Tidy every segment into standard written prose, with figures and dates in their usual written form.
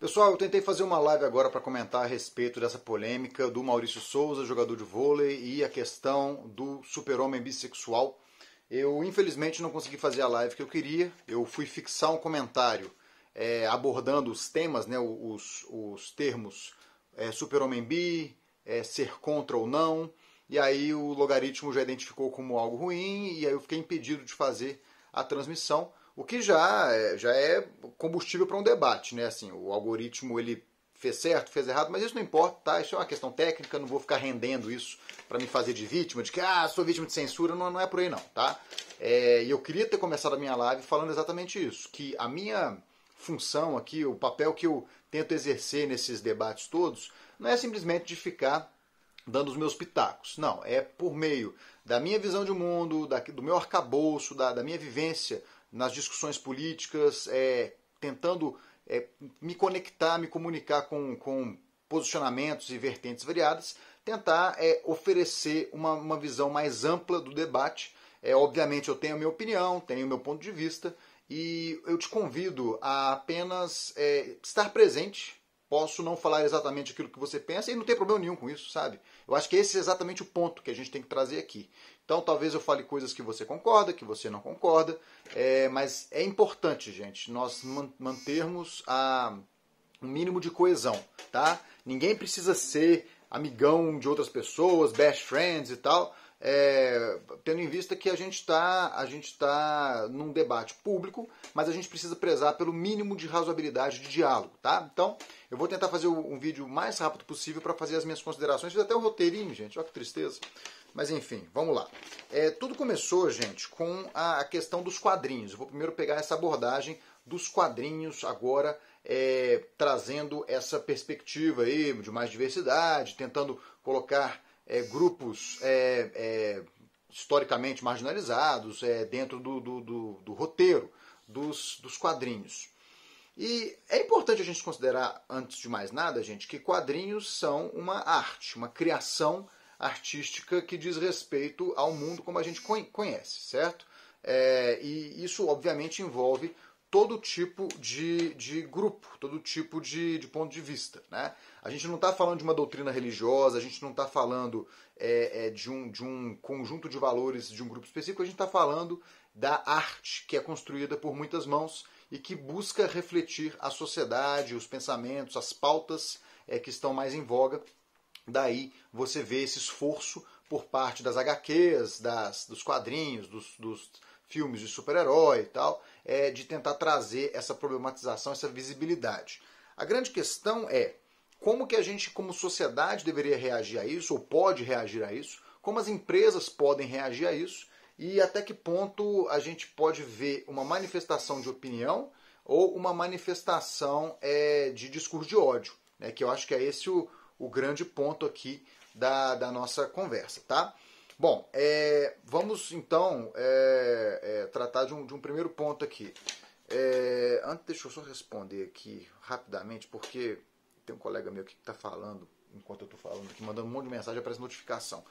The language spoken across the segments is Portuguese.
Pessoal, eu tentei fazer uma live agora para comentar a respeito dessa polêmica do Maurício Souza, jogador de vôlei, e a questão do super-homem bissexual. Eu, infelizmente, não consegui fazer a live que eu queria. Eu fui fixar um comentário abordando os temas, né, os termos super-homem bi, ser contra ou não, e aí o logaritmo já identificou como algo ruim, e aí eu fiquei impedido de fazer a transmissão. O que já é combustível para um debate, né? Assim, o algoritmo ele fez certo, fez errado, mas isso não importa, tá? Isso é uma questão técnica, não vou ficar rendendo isso para me fazer de vítima, de que sou vítima de censura, não é por aí não, tá? E eu queria ter começado a minha live falando exatamente isso, que a minha função aqui, o papel que eu tento exercer nesses debates todos, não é simplesmente de ficar dando os meus pitacos. Não, é por meio da minha visão de mundo, do meu arcabouço, da minha vivência nas discussões políticas, tentando me conectar, me comunicar com posicionamentos e vertentes variadas, tentar oferecer uma visão mais ampla do debate. Obviamente eu tenho a minha opinião, tenho o meu ponto de vista, e eu te convido a apenas estar presente. Posso não falar exatamente aquilo que você pensa e não tem problema nenhum com isso, sabe? Eu acho que esse é exatamente o ponto que a gente tem que trazer aqui. Então talvez eu fale coisas que você concorda, que você não concorda, mas é importante, gente, nós mantermos um mínimo de coesão, tá? Ninguém precisa ser amigão de outras pessoas, best friends e tal, tendo em vista que a gente tá num debate público, mas a gente precisa prezar pelo mínimo de razoabilidade de diálogo, tá? Então, eu vou tentar fazer um vídeo o mais rápido possível para fazer as minhas considerações. Fiz até um roteirinho, gente, olha que tristeza. Mas enfim, vamos lá. Tudo começou, gente, com a questão dos quadrinhos. Eu vou primeiro pegar essa abordagem dos quadrinhos agora, trazendo essa perspectiva aí de mais diversidade, tentando colocar grupos historicamente marginalizados dentro do roteiro dos quadrinhos. E é importante a gente considerar, antes de mais nada, gente, que quadrinhos são uma arte, uma criação artística que diz respeito ao mundo como a gente conhece, certo? E isso, obviamente, envolve todo tipo de grupo, todo tipo de ponto de vista, né? A gente não está falando de uma doutrina religiosa, a gente não está falando de um conjunto de valores de um grupo específico, a gente está falando da arte que é construída por muitas mãos e que busca refletir a sociedade, os pensamentos, as pautas que estão mais em voga. Daí você vê esse esforço por parte das HQs, dos quadrinhos, dos filmes de super-herói e tal, de tentar trazer essa problematização, essa visibilidade. A grande questão é como que a gente, como sociedade, deveria reagir a isso, ou pode reagir a isso, como as empresas podem reagir a isso, e até que ponto a gente pode ver uma manifestação de opinião ou uma manifestação de discurso de ódio, né, que eu acho que é esse o grande ponto aqui da nossa conversa, tá? Bom, vamos então tratar de um primeiro ponto aqui. Antes, deixa eu só responder aqui rapidamente, porque tem um colega meu aqui que está falando, enquanto eu estou falando aqui, mandando um monte de mensagem, aparece notificação.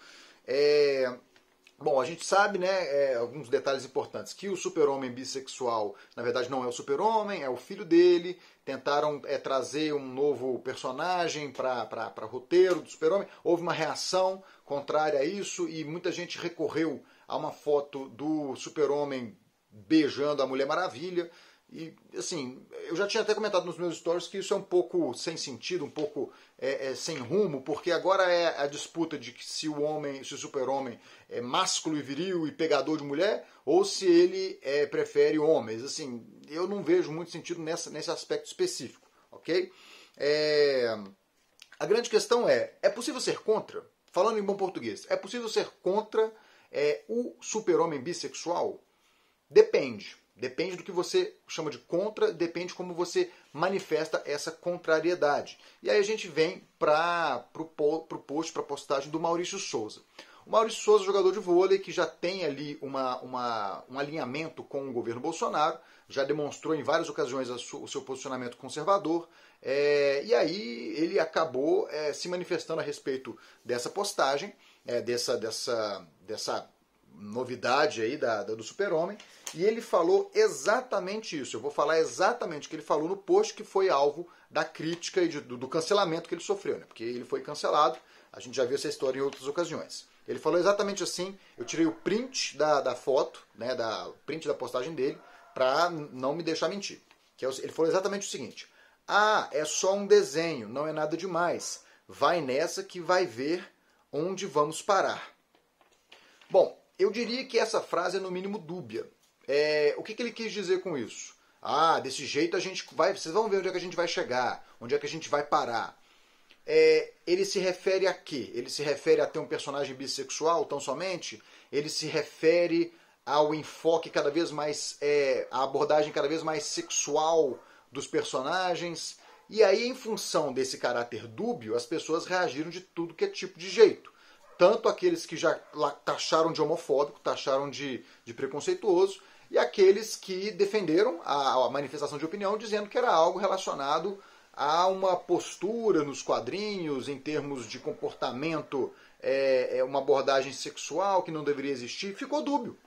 Bom, a gente sabe, né, alguns detalhes importantes, que o super-homem bissexual, na verdade, não é o super-homem, é o filho dele. Tentaram trazer um novo personagem para roteiro do super-homem. Houve uma reação contrária a isso e muita gente recorreu a uma foto do super-homem beijando a Mulher Maravilha. E, assim, eu já tinha até comentado nos meus stories que isso é um pouco sem sentido, um pouco sem rumo, porque agora é a disputa de que se o super-homem é másculo e viril e pegador de mulher, ou se ele prefere homens. Assim, eu não vejo muito sentido nesse aspecto específico, ok? A grande questão é possível ser contra? Falando em bom português, é possível ser contra o super-homem bissexual? Depende. Depende do que você chama de contra, depende como você manifesta essa contrariedade. E aí a gente vem para o post, para a postagem do Maurício Souza. O Maurício Souza, jogador de vôlei, que já tem ali um alinhamento com o governo Bolsonaro, já demonstrou em várias ocasiões o seu posicionamento conservador, e aí ele acabou se manifestando a respeito dessa postagem, dessa novidade aí do Super-Homem, e ele falou exatamente isso. Eu vou falar exatamente o que ele falou no post que foi alvo da crítica e do cancelamento que ele sofreu, né? Porque ele foi cancelado, a gente já viu essa história em outras ocasiões. Ele falou exatamente assim, eu tirei o print da foto, né, print da postagem dele, para não me deixar mentir. Ele falou exatamente o seguinte: ah, é só um desenho, não é nada demais. Vai nessa que vai ver onde vamos parar. Bom, eu diria que essa frase é no mínimo dúbia. O que ele quis dizer com isso? Ah, desse jeito a gente vai... Vocês vão ver onde é que a gente vai chegar, onde é que a gente vai parar. Ele se refere a quê? Ele se refere a ter um personagem bissexual tão somente? Ele se refere ao enfoque cada vez mais... a abordagem cada vez mais sexual dos personagens? E aí, em função desse caráter dúbio, as pessoas reagiram de tudo que é tipo de jeito. Tanto aqueles que já taxaram de homofóbico, taxaram de preconceituoso, e aqueles que defenderam a manifestação de opinião, dizendo que era algo relacionado a uma postura nos quadrinhos, em termos de comportamento, uma abordagem sexual que não deveria existir. Ficou dúbio.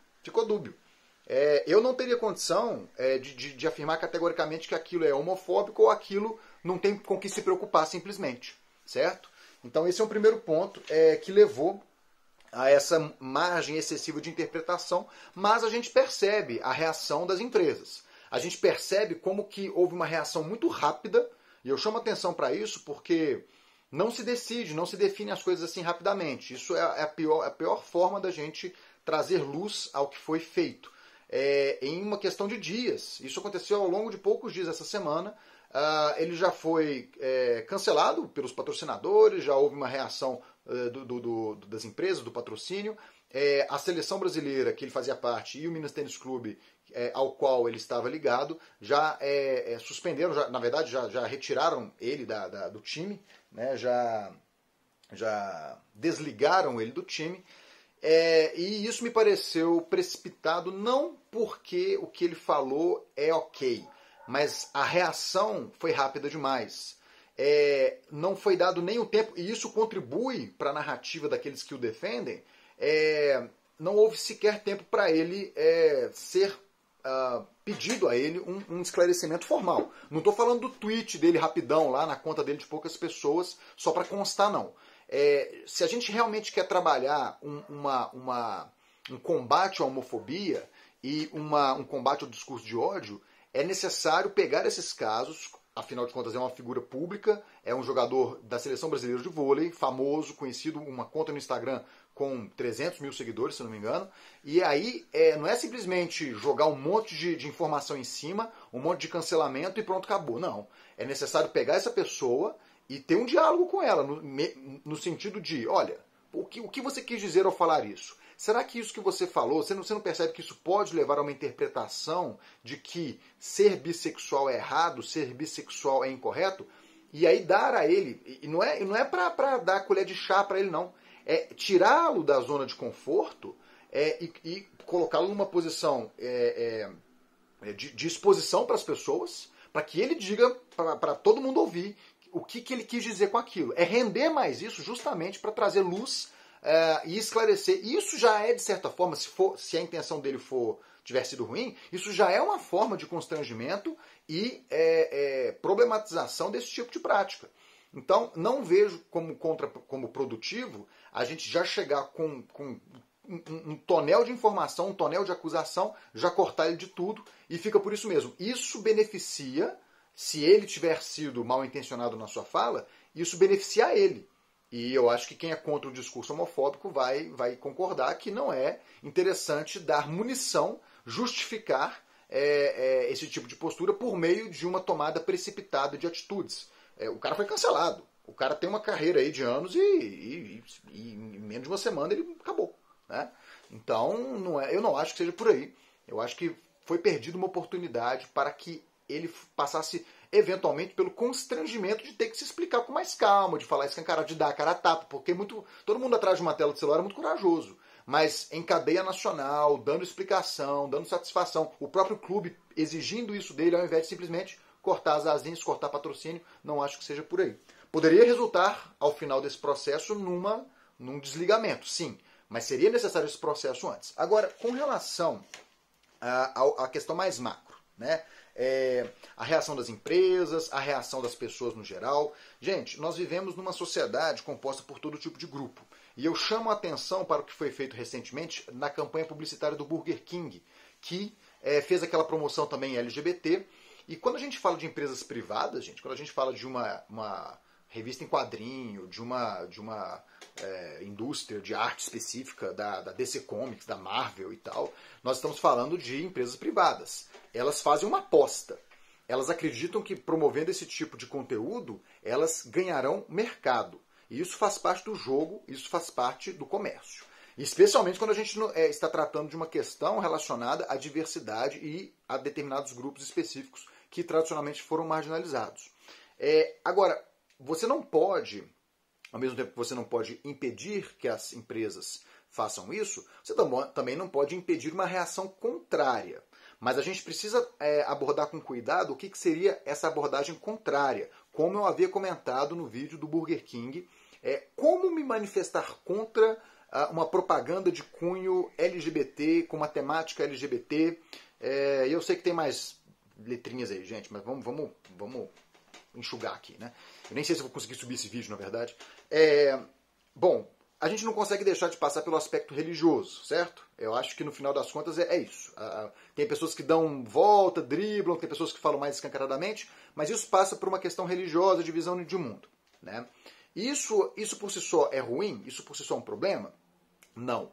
Eu não teria condição de afirmar categoricamente que aquilo é homofóbico ou aquilo não tem com que se preocupar simplesmente, certo? Então esse é um primeiro ponto que levou a essa margem excessiva de interpretação, mas a gente percebe a reação das empresas. A gente percebe como que houve uma reação muito rápida, e eu chamo atenção para isso porque não se decide, não se define as coisas assim rapidamente. Isso é a pior forma da gente trazer luz ao que foi feito. Em uma questão de dias. Isso aconteceu ao longo de poucos dias essa semana. Ele já foi cancelado pelos patrocinadores, já houve uma reação das empresas, do patrocínio. A seleção brasileira, que ele fazia parte, e o Minas Tênis Clube, ao qual ele estava ligado, já suspenderam, na verdade já retiraram ele do time, né, já desligaram ele do time. E isso me pareceu precipitado, não porque o que ele falou é ok, mas a reação foi rápida demais. Não foi dado nem o tempo, e isso contribui para a narrativa daqueles que o defendem. Não houve sequer tempo para ele ser pedido a ele um esclarecimento formal. Não estou falando do tweet dele rapidão lá na conta dele de poucas pessoas, só para constar, não. Se a gente realmente quer trabalhar um combate à homofobia e um combate ao discurso de ódio, é necessário pegar esses casos. Afinal de contas, é uma figura pública, é um jogador da Seleção Brasileira de Vôlei, famoso, conhecido, uma conta no Instagram com 300 mil seguidores, se não me engano. E aí, não é simplesmente jogar um monte de informação em cima, um monte de cancelamento e pronto, acabou. Não. É necessário pegar essa pessoa e ter um diálogo com ela, no sentido de, olha, o que você quis dizer ao falar isso? Será que isso que você falou, você não percebe que isso pode levar a uma interpretação de que ser bissexual é errado, ser bissexual é incorreto? E aí dar a ele, e não é para dar colher de chá para ele, não. É tirá-lo da zona de conforto e colocá-lo numa posição de exposição para as pessoas, para que ele diga, para todo mundo ouvir, o que ele quis dizer com aquilo. É render mais isso justamente para trazer luz e esclarecer. Isso já é, de certa forma, se a intenção dele tiver sido ruim, isso já é uma forma de constrangimento e problematização desse tipo de prática. Então, não vejo como produtivo a gente já chegar com um tonel de informação, um tonel de acusação, já cortar ele de tudo e fica por isso mesmo. Isso beneficia, se ele tiver sido mal intencionado na sua fala, isso beneficia ele. E eu acho que quem é contra o discurso homofóbico vai concordar que não é interessante dar munição, justificar esse tipo de postura por meio de uma tomada precipitada de atitudes. O cara foi cancelado. O cara tem uma carreira aí de anos e em menos de uma semana ele acabou. Né? Então, eu não acho que seja por aí. Eu acho que foi perdida uma oportunidade para que ele passasse eventualmente pelo constrangimento de ter que se explicar com mais calma, de falar escancarado, de dar a cara a tapa, porque todo mundo atrás de uma tela de celular é muito corajoso. Mas em cadeia nacional, dando explicação, dando satisfação, o próprio clube exigindo isso dele, ao invés de simplesmente cortar as asinhas, cortar patrocínio, não acho que seja por aí. Poderia resultar, ao final desse processo, num desligamento, sim. mas seria necessário esse processo antes. Agora, com relação à questão mais macro, né? A reação das empresas, a reação das pessoas no geral. Gente, nós vivemos numa sociedade composta por todo tipo de grupo. E eu chamo a atenção para o que foi feito recentemente na campanha publicitária do Burger King, que fez aquela promoção também LGBT. E quando a gente fala de empresas privadas, gente, quando a gente fala de uma revista em quadrinho, de uma indústria de arte específica da DC Comics, da Marvel e tal, nós estamos falando de empresas privadas. Elas fazem uma aposta. Elas acreditam que promovendo esse tipo de conteúdo, elas ganharão mercado. E isso faz parte do jogo, isso faz parte do comércio. Especialmente quando a gente está tratando de uma questão relacionada à diversidade e a determinados grupos específicos que tradicionalmente foram marginalizados. Agora, você não pode, ao mesmo tempo que você não pode impedir que as empresas façam isso, você também não pode impedir uma reação contrária. Mas a gente precisa abordar com cuidado o que seria essa abordagem contrária. Como eu havia comentado no vídeo do Burger King, como me manifestar contra uma propaganda de cunho LGBT, com uma temática LGBT. Eu sei que tem mais letrinhas aí, gente, mas vamos enxugar aqui, né? Eu nem sei se eu vou conseguir subir esse vídeo, na verdade. Bom, a gente não consegue deixar de passar pelo aspecto religioso, certo? Eu acho que no final das contas é isso. Tem pessoas que dão volta, driblam, tem pessoas que falam mais escancaradamente, mas isso passa por uma questão religiosa, de visão de mundo, né? Isso por si só é ruim? Isso por si só é um problema? Não.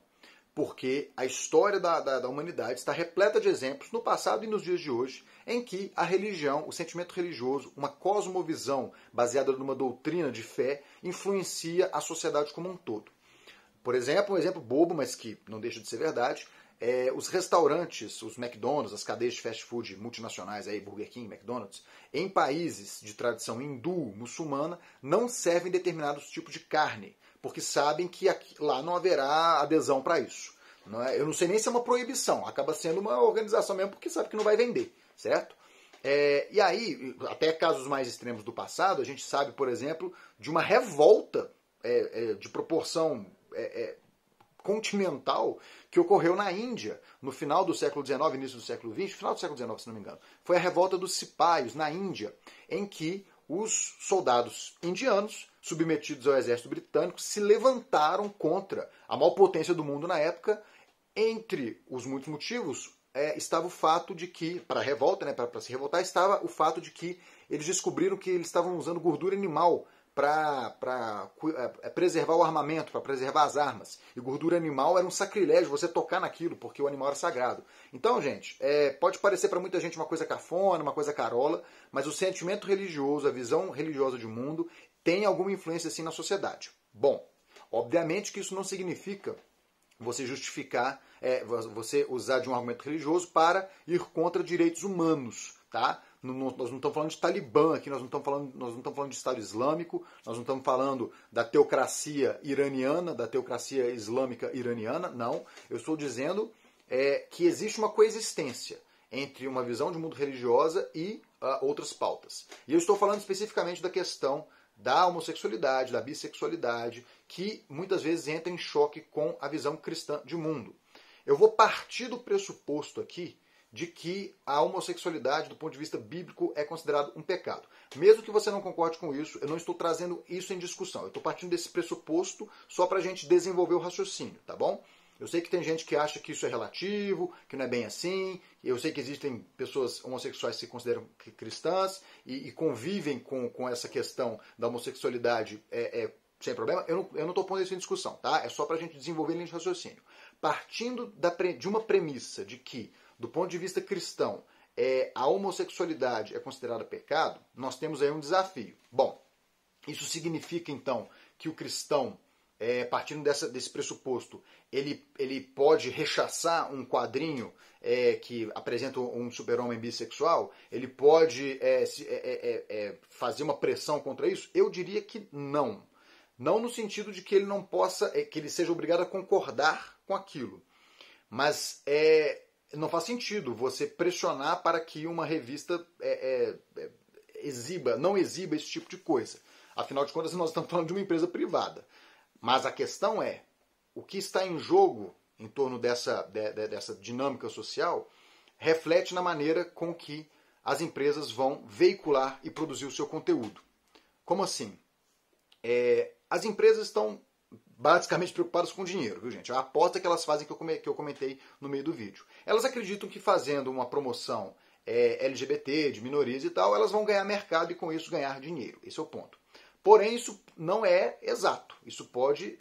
Porque a história da humanidade está repleta de exemplos, no passado e nos dias de hoje, em que a religião, o sentimento religioso, uma cosmovisão baseada numa doutrina de fé, influencia a sociedade como um todo. Por exemplo, um exemplo bobo, mas que não deixa de ser verdade, os restaurantes, os McDonald's, as cadeias de fast food multinacionais, aí, Burger King, McDonald's, em países de tradição hindu, muçulmana, não servem determinados tipos de carne, porque sabem que lá não haverá adesão para isso. Eu não sei nem se é uma proibição, acaba sendo uma organização mesmo, porque sabe que não vai vender, certo? E aí, até casos mais extremos do passado, a gente sabe, por exemplo, de uma revolta de proporção continental que ocorreu na Índia no final do século XIX, início do século XX, final do século XIX, se não me engano. Foi a revolta dos cipaios na Índia, em que os soldados indianos, submetidos ao exército britânico, se levantaram contra a maior potência do mundo na época. Entre os muitos motivos, estava o fato de que, para a revolta, né, para se revoltar, estava o fato de que eles descobriram que eles estavam usando gordura animal para preservar o armamento, para preservar as armas. E gordura animal era um sacrilégio você tocar naquilo, porque o animal era sagrado. Então, gente, pode parecer para muita gente uma coisa cafona, uma coisa carola, mas o sentimento religioso, a visão religiosa de mundo, tem alguma influência assim na sociedade. Bom, obviamente que isso não significa você justificar, você usar de um argumento religioso para ir contra direitos humanos, tá? Nós não estamos falando de Talibã aqui, nós não estamos falando de Estado Islâmico, nós não estamos falando da teocracia iraniana, da teocracia islâmica iraniana, não. Eu estou dizendo que existe uma coexistência entre uma visão de mundo religiosa e outras pautas. E eu estou falando especificamente da questão da homossexualidade, da bissexualidade, que muitas vezes entra em choque com a visão cristã de mundo. Eu vou partir do pressuposto aqui de que a homossexualidade, do ponto de vista bíblico, é considerado um pecado. Mesmo que você não concorde com isso, eu não estou trazendo isso em discussão. Eu estou partindo desse pressuposto só para a gente desenvolver o raciocínio, tá bom? Eu sei que tem gente que acha que isso é relativo, que não é bem assim. Eu sei que existem pessoas homossexuais que se consideram cristãs e convivem com essa questão da homossexualidade sem problema. Eu não estou pondo isso em discussão, tá? É só para a gente desenvolver linha de raciocínio. Partindo de uma premissa de que, do ponto de vista cristão, a homossexualidade é considerada pecado, nós temos aí um desafio. Bom, isso significa então que o cristão, partindo desse pressuposto, ele pode rechaçar um quadrinho que apresenta um super-homem bissexual? Ele pode fazer uma pressão contra isso? Eu diria que não. Não no sentido de que ele não possa, que ele seja obrigado a concordar com aquilo. Mas não faz sentido você pressionar para que uma revista não exiba esse tipo de coisa. Afinal de contas, nós estamos falando de uma empresa privada. Mas a questão é, o que está em jogo em torno dessa dinâmica social reflete na maneira com que as empresas vão veicular e produzir o seu conteúdo. Como assim? As empresas estão basicamente preocupadas com dinheiro, viu, gente? A aposta que elas fazem que eu comentei no meio do vídeo. Elas acreditam que fazendo uma promoção LGBT, de minorias e tal, elas vão ganhar mercado e com isso ganhar dinheiro. Esse é o ponto. Porém, isso não é exato. Isso pode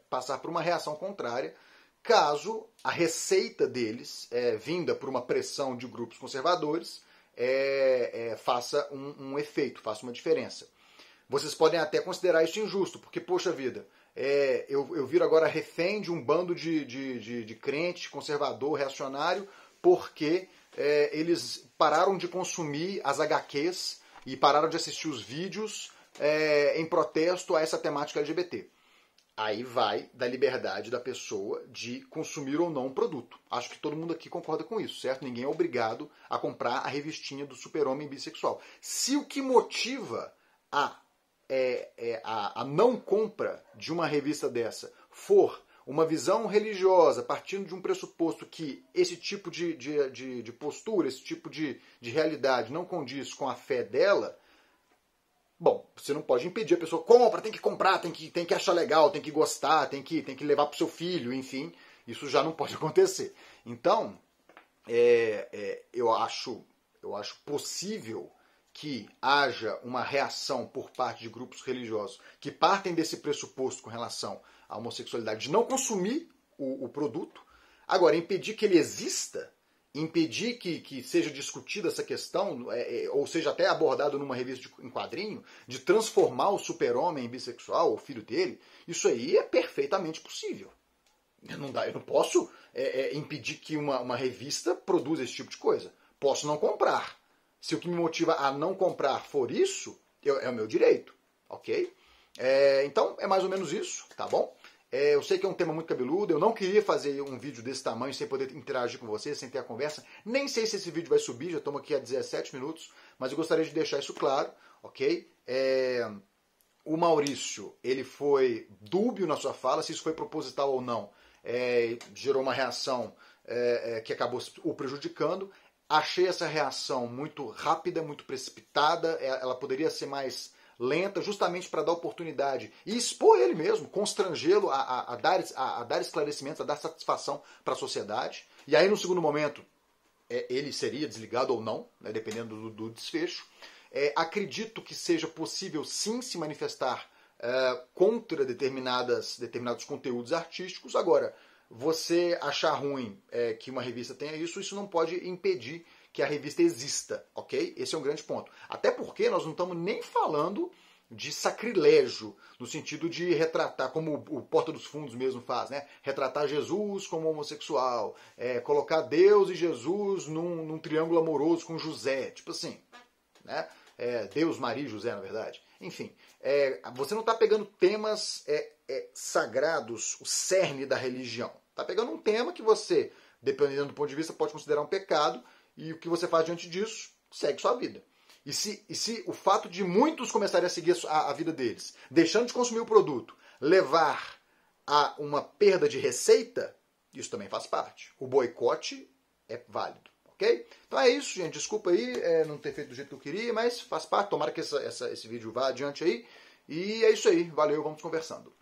passar por uma reação contrária, caso a receita deles, vinda por uma pressão de grupos conservadores, faça um efeito, faça uma diferença. Vocês podem até considerar isso injusto, porque, poxa vida, eu viro agora refém de um bando de crente, conservador, reacionário, porque eles pararam de consumir as HQs e pararam de assistir os vídeos em protesto a essa temática LGBT. Aí vai da liberdade da pessoa de consumir ou não um produto. Acho que todo mundo aqui concorda com isso, certo? Ninguém é obrigado a comprar a revistinha do super-homem bissexual. Se o que motiva a não compra de uma revista dessa for uma visão religiosa, partindo de um pressuposto que esse tipo de postura, esse tipo de realidade não condiz com a fé dela, bom, você não pode impedir a pessoa, compra, tem que comprar, tem que achar legal, tem que gostar, tem que levar para o seu filho, enfim, isso já não pode acontecer. Então, eu acho possível que haja uma reação por parte de grupos religiosos que partem desse pressuposto com relação à homossexualidade de não consumir o produto. Agora, impedir que ele exista, impedir que seja discutida essa questão, ou seja até abordado numa revista em quadrinho, de transformar o super-homem em bissexual, o filho dele, isso aí é perfeitamente possível. Eu não posso impedir que uma revista produza esse tipo de coisa. Posso não comprar. Se o que me motiva a não comprar for isso, é o meu direito, ok? Então, é mais ou menos isso, tá bom? Eu sei que é um tema muito cabeludo, eu não queria fazer um vídeo desse tamanho sem poder interagir com vocês, sem ter a conversa. Nem sei se esse vídeo vai subir, já estamos aqui há 17 minutos, mas eu gostaria de deixar isso claro, ok? O Maurício, ele foi dúbio na sua fala, se isso foi proposital ou não, gerou uma reação que acabou o prejudicando. Achei essa reação muito rápida, muito precipitada, ela poderia ser mais lenta, justamente para dar oportunidade e expor ele mesmo, constrangê-lo a dar esclarecimentos, a dar satisfação para a sociedade. E aí, no segundo momento, ele seria desligado ou não, né, dependendo do desfecho. Acredito que seja possível, sim, se manifestar contra determinados conteúdos artísticos. Agora, você achar ruim que uma revista tenha isso não pode impedir que a revista exista, ok? Esse é um grande ponto. Até porque nós não estamos nem falando de sacrilégio, no sentido de retratar, como o Porta dos Fundos mesmo faz, né? Retratar Jesus como homossexual, colocar Deus e Jesus num triângulo amoroso com José, tipo assim, né? Deus, Maria e José, na verdade. Enfim, você não está pegando temas sagrados, o cerne da religião. Está pegando um tema que você, dependendo do ponto de vista, pode considerar um pecado, e o que você faz diante disso, segue sua vida. E se o fato de muitos começarem a seguir a vida deles, deixando de consumir o produto, levar a uma perda de receita, isso também faz parte. O boicote é válido, ok? Então é isso, gente. Desculpa aí não ter feito do jeito que eu queria, mas faz parte. Tomara que esse vídeo vá adiante aí. E é isso aí. Valeu, vamos conversando.